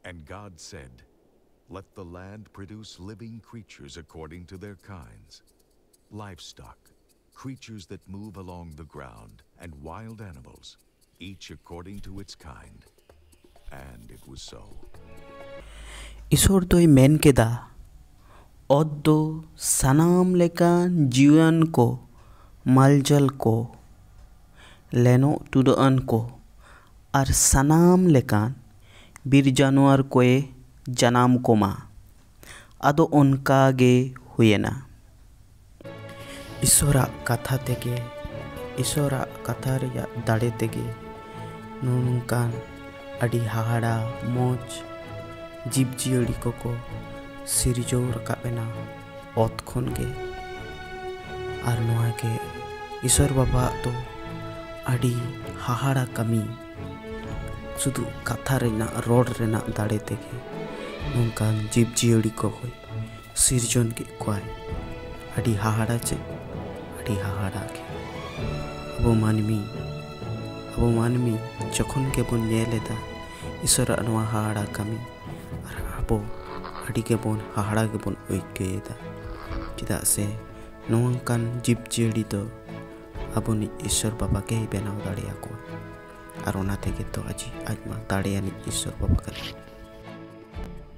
And God said, "Let the land produce living creatures according to their kinds, livestock, creatures that move along the ground, and wild animals, each according to its kind." And it was so. ईश्वर दोय main केदा ओत दो सनाम लेकान जीवन को मालजल को लेनो टुडआन को are सनाम लेकान बीर जानवर कोए जनाम कोमा आदो उनका गे हुएना ईश्वरा कथा तेगे ईश्वरा कथा रेया दाड़े तेगे नूनकान अड़ी हाहाड़ा मोज जीव जियड़ी को सिरजो रकाबेना ओत खन गे आर नोआ गे ईश्वर बाबा तो अड़ी हाहाड़ा कमी शुधु कथा रेना रोड रेना दाड़े तेगे नूनकान जीव जियड़ी को होय सिरजन के क्वाय अड़ी हाहाड़ा चे अड़ी हाहाड़ा के अब मानमी जखन के बन नेलेदा ईश्वर नोआ हाहाड़ा कमी और अब अड़ी के बन हाहाड़ा के बन ओइकेदा चिदा से नोंकान जीव जियड़ी तो अबोनी ईश्वर बाबा के बेनाव दाड़ेया को और ओना तेगे तो आजमा दाड़ेयानी ईश्वर बाबा का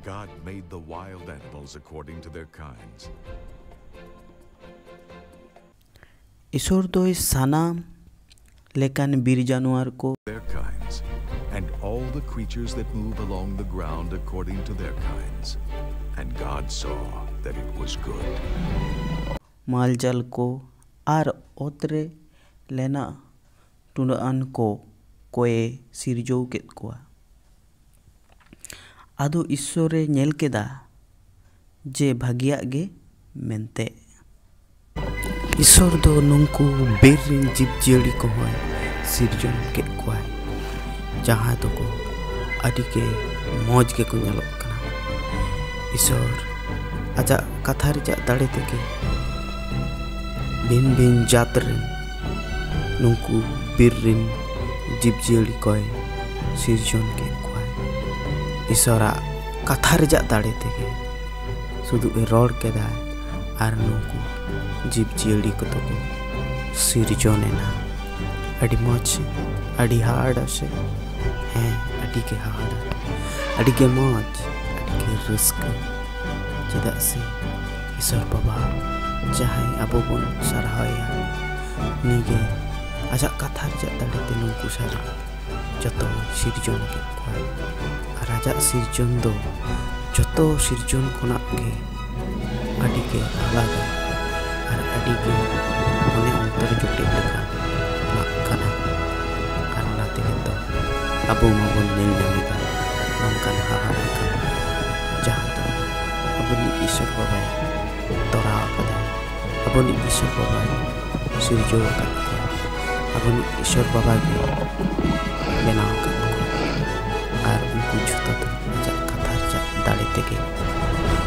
God made the wild animals according to their kinds. ईश्वर तो इस सनाम लेकिन बीर जानवर को Their kinds, and all the creatures that move along the ground according to their kinds. And God saw that it was good. मालजाल को are ओतरे लेना टुंडआन को कोए सिरजो केत कोआ आदो ईश्वरे नेल केदा जे भागिया गे मेनते ईश्वर दो नुंकु बेरिन जीव जियड़ी को होय सिरजन के कोय जहां तो को अडी के मौज के को नेलो कना ईश्वर आजा कथा रिजा दाड़े तेके भिन भिन जातरिन नुंकु बिरिन जीव जियड़ी कोय सिरजन के कोय ईश्वरा कथा रिजा दाड़े तेके शुधु ए रोड केदा आर नुंकु जीव जियड़ी को तो को सिरजनेना अड़ी मौज अड़ी हाड़ से हैं अड़ी के हाड़ अड़ी के मौज अड़ी के रस्क चिदा से ईश्वर बाबा जहां अबो बन सरहाया नीगे आजा कथा रिजा दाड़े ते नुंकु सारा जतो सिरजन के कोय आर आजा सिरजन दो जतो सिरजन कोना के अड़ी के आलादा आर अड़ी के मने अंतर जुटे लेखा माखना आर ना तेगे तो अबो माबन नेल जामिदा नोंकान हाहाड़ा का जहां तो अबनी ईश्वर बाबा तोरा कदा अबनी ईश्वर बाबा सिरजो का अबनी ईश्वर बाबा के बेनाव का आर उनको जुतो तो जा कथा जा दाड़े तेगे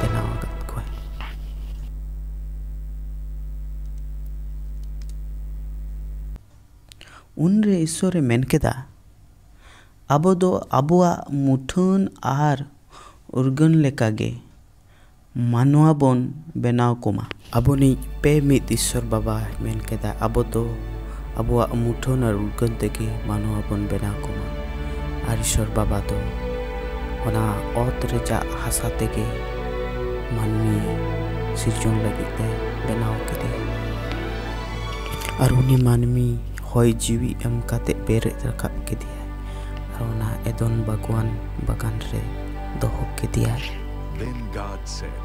बेनाव का उनरे ईश्वरे मेन केदा आबो दो आबुआ मुठन आर उर्गन लेकागे मानवा बन बेनाव कोमा आबोनी पे मित ईश्वर बाबा मेन केदा आबो दो आबुआ मुठन आर उर्गन तेगे मानवा बन बेनाव कोमा आर ईश्वर बाबा तो ओना ओत रेजा हासा तेगे मानमी सिरजन लगिते बेनाव केदे आर उनी मानमी होय जीवी एम काते बेरे रकाब के दिया और ना एदोन बागान रे दोहो के दिया Then God said,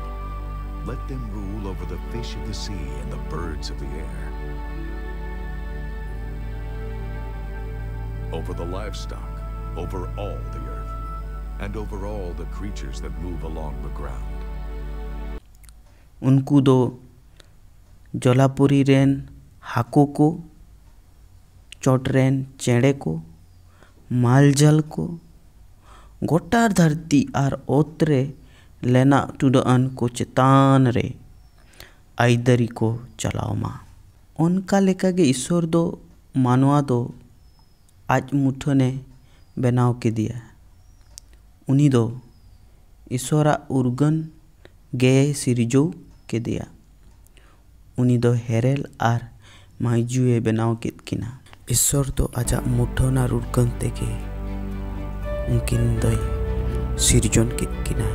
"Let them rule over the fish of the sea and the birds of the air, over the livestock, over all the earth, and over all the creatures that move along the ground." उनको दो जलापुरी rain हाको को चोटरेन चेड़े को मालजाल को गोटार धरती are ओतरे लेना टुडआन को चेतान रे आइदरी को चलाओ मा उनका लेका गे ईश्वर दो मानवा दो आज मुठने बेनाव के दिया उनी दो ईश्वराग उर्गन गे सिरजो केदेया। उनी दो हेरेल आर माइजुए बनाव केद किना। ईश्वर दो आजा मुठोना उर्गन तेगे उनकिन दोय सिरजन केद किनाय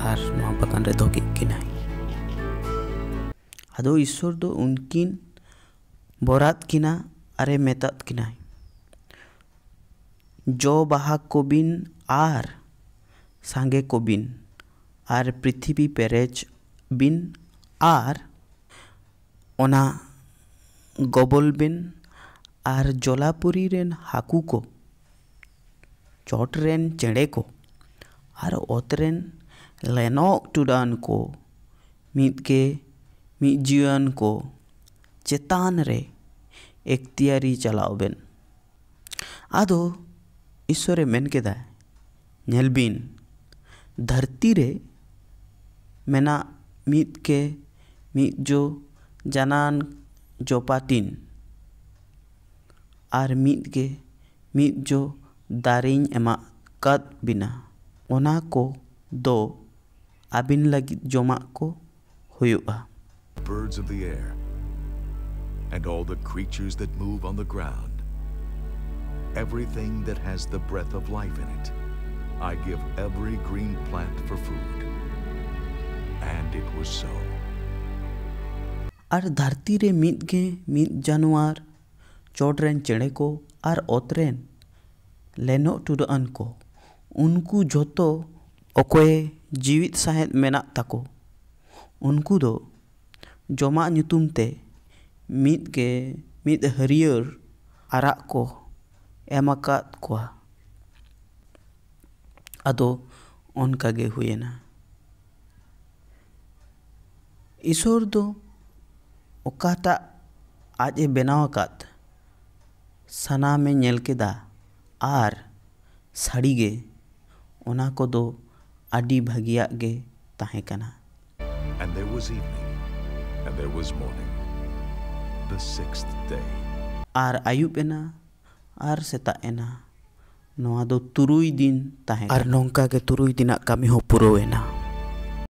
आर नवा बागान रे दो केद किनाय। आदो ईश्वर दो उनकिन बोरात किना आरे मेतात किनाय जो बाहा कोबिन आर सांगे कोबिन आर पृथ्वी पेरेज बिन आर ओना गबल बिन आर जलापुरी रेन हाकू को चोट रेन चेड़े को आर ओत रेन लेनोक टुडान को मिद जीवन को चेतान रे एक्तियारी चलाव बेन। आदो ईश्वरे मेन केदा नेल बिन धरती रे मेना मिद जो जानान जोपातिन आर मिद जो दारिन एमा कद बिना ओना को दो आबिन लगी जोमा को हुयुआ। Birds of the air and all the creatures that move on the ground, everything that has the breath of life in it, I give every green plant for food. And it was so. आर धरती रे मिद जानवर चोटरेन चेड़े को are ओतरेन लेनो टुडान को उनको जोतो Okoye जीवित साहेद मेना ताको उनको दो जोमा ᱧᱩᱛᱩᱢ ते मिद हरियर आराग को एमाकाद कोआ। आदो ओनका गे हुएना। ईश्वर दो ओकाटा आजे बेनावकाद सानामे नेल केदा आर साड़ीगे ओना को दो आडी भागिया गे ताहे कना। And there was evening, and there was morning, the 6th day. आर आयुब एना आर सेता एना नोआ दो तुरुई दिन ताहे आर नोंका के तुरुई दिना कामी हो पुरो एना।